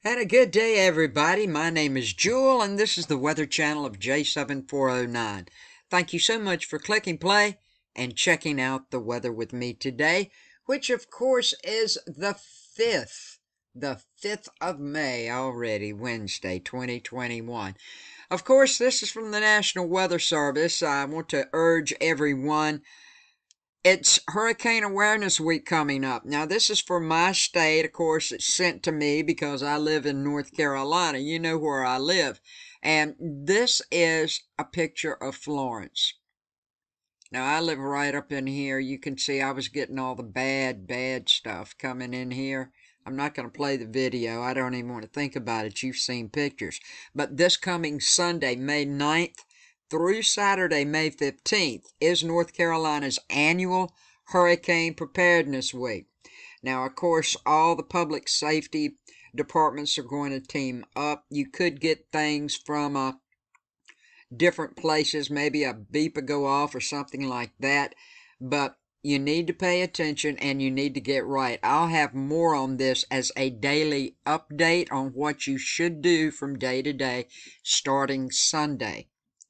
And a good day, everybody. My name is Jewel, and this is the Weather Channel of J7409. Thank you so much for clicking play and checking out the weather with me today, which of course is the 5th. The 5th of May already, Wednesday, 2021. Of course, this is from the National Weather Service. I want to urge everyone. It's Hurricane Awareness Week coming up. Now, this is for my state. Of course, it's sent to me because I live in North Carolina. You know where I live. And this is a picture of Florence. Now, I live right up in here. You can see I was getting all the bad stuff coming in here. I'm not going to play the video. I don't even want to think about it. You've seen pictures. But this coming Sunday, May 9th, through Saturday, May 15th, is North Carolina's annual Hurricane Preparedness Week. Now, of course, all the public safety departments are going to team up. You could get things from different places, maybe a beep will go off or something like that, but you need to pay attention and you need to get right. I'll have more on this as a daily update on what you should do from day to day starting Sunday.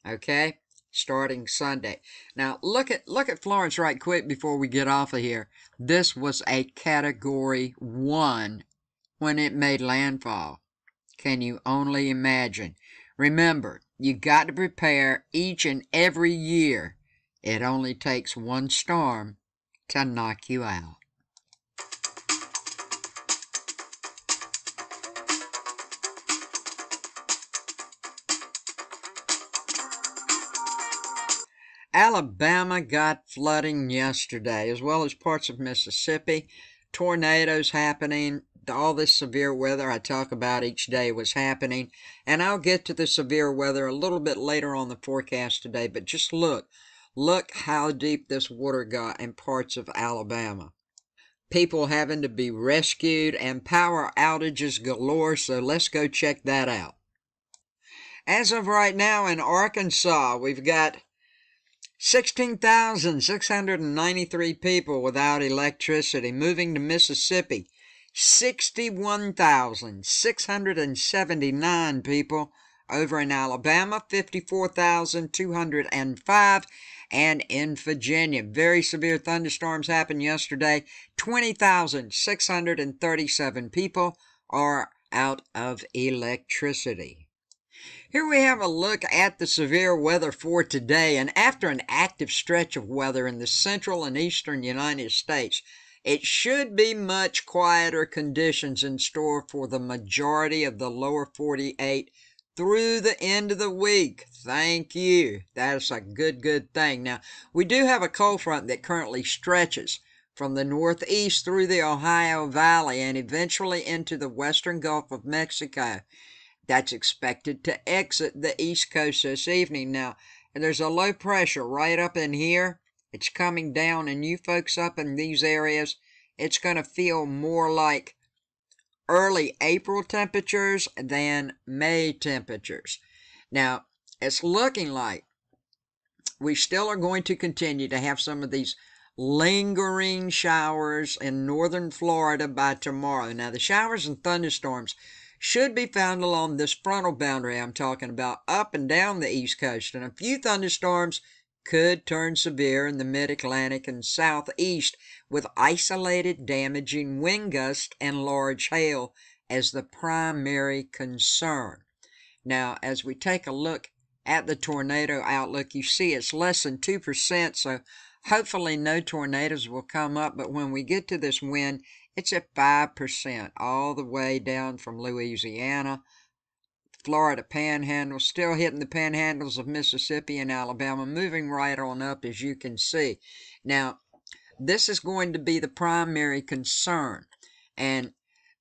Okay, starting Sunday. Now look at Florence right quick before we get off of here. This was a Category 1 when it made landfall. Can you only imagine? Remember, you got to prepare each and every year. It only takes one storm to knock you out. Alabama got flooding yesterday, as well as parts of Mississippi. Tornadoes happening. All this severe weather I talk about each day was happening. And I'll get to the severe weather a little bit later on the forecast today. But just look how deep this water got in parts of Alabama. People having to be rescued and power outages galore. So let's go check that out. As of right now in Arkansas, we've got 16,693 people without electricity. Moving to Mississippi, 61,679 people. Over in Alabama, 54,205. And in Virginia, very severe thunderstorms happened yesterday. 20,637 people are out of electricity. Here we have a look at the severe weather for today, and after an active stretch of weather in the central and eastern United States, it should be much quieter conditions in store for the majority of the lower 48 through the end of the week. Thank you. That's a good thing. Now, we do have a cold front that currently stretches from the northeast through the Ohio Valley and eventually into the western Gulf of Mexico. That's expected to exit the East Coast this evening. Now, there's a low pressure right up in here. It's coming down, and you folks up in these areas, it's going to feel more like early April temperatures than May temperatures. Now, it's looking like we still are going to continue to have some of these lingering showers in northern Florida by tomorrow. Now, the showers and thunderstorms should be found along this frontal boundary I'm talking about, up and down the East Coast, and a few thunderstorms could turn severe in the mid-Atlantic and southeast with isolated damaging wind gusts and large hail as the primary concern. Now, as we take a look at the tornado outlook, you see it's less than 2%, so hopefully no tornadoes will come up, but when we get to this wind, it's at 5% all the way down from Louisiana, Florida Panhandle, still hitting the panhandles of Mississippi and Alabama, moving right on up as you can see. Now, this is going to be the primary concern, and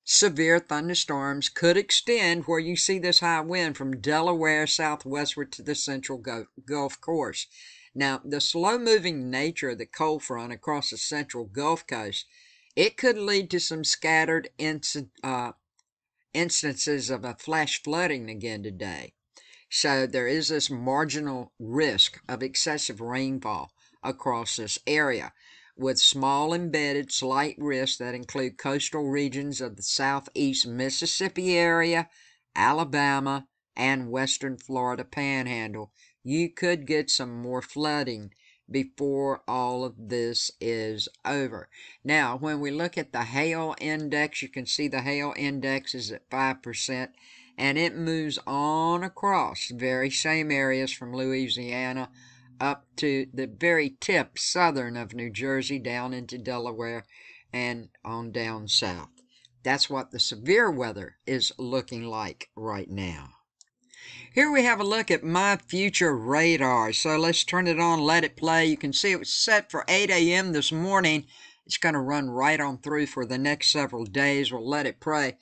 severe thunderstorms could extend where you see this high wind from Delaware southwestward to the central Gulf coast. Now, the slow-moving nature of the cold front across the central Gulf Coast, it could lead to some scattered instances of a flash flooding again today. So there is this marginal risk of excessive rainfall across this area. with small embedded slight risks that include coastal regions of the southeast Mississippi area, Alabama, and western Florida panhandle. You could get some more flooding before all of this is over. Now, when we look at the hail index, you can see the hail index is at 5%, and it moves on across the very same areas from Louisiana up to the very tip southern of New Jersey down into Delaware and on down south. That's what the severe weather is looking like right now. Here we have a look at my future radar. So let's turn it on, let it play. You can see it was set for 8 a.m. this morning. It's going to run right on through for the next several days. We'll let it play.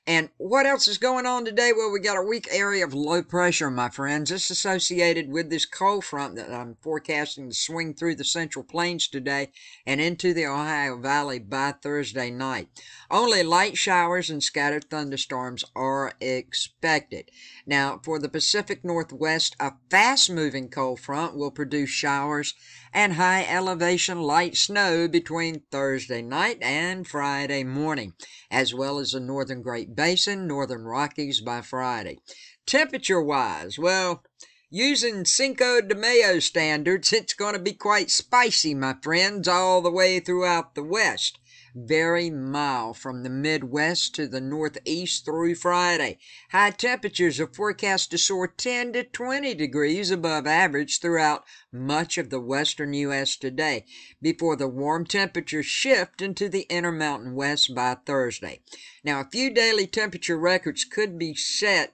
And what else is going on today? Well, we got a weak area of low pressure, my friends. It's associated with this cold front that I'm forecasting to swing through the Central Plains today and into the Ohio Valley by Thursday night. Only light showers and scattered thunderstorms are expected. Now, for the Pacific Northwest, a fast-moving cold front will produce showers and high elevation light snow between Thursday night and Friday morning, as well as the northern Great Basin, northern Rockies by Friday. Temperature-wise, well, using Cinco de Mayo standards, it's going to be quite spicy, my friends, all the way throughout the west. Very mild from the Midwest to the Northeast through Friday. High temperatures are forecast to soar 10 to 20 degrees above average throughout much of the western U.S. today, before the warm temperatures shift into the Intermountain West by Thursday. Now, a few daily temperature records could be set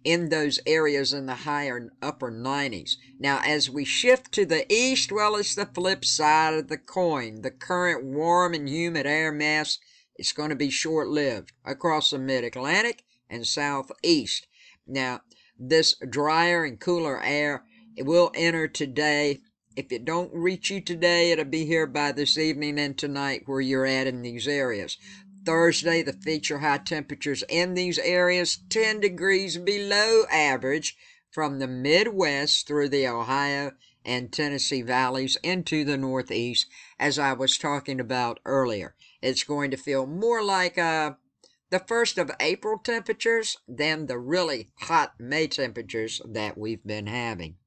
in those areas in the higher upper 90s. Now, as we shift to the east, well, it's the flip side of the coin. The current warm and humid air mass is going to be short-lived across the mid-Atlantic and southeast. Now, this drier and cooler air, it will enter today. If it don't reach you today, it'll be here by this evening and tonight where you're at in these areas. Thursday, the feature high temperatures in these areas 10 degrees below average from the Midwest through the Ohio and Tennessee valleys into the Northeast, as I was talking about earlier. It's going to feel more like the 1st of April temperatures than the really hot May temperatures that we've been having.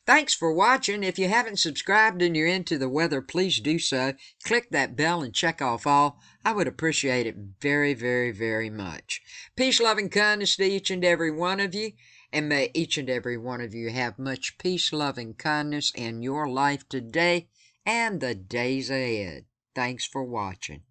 Thanks for watching. If you haven't subscribed and you're into the weather, please do so. Click that bell and check off all. I would appreciate it very, very, very much. Peace, love, and kindness to each and every one of you. And may each and every one of you have much peace, love, and kindness in your life today and the days ahead. Thanks for watching.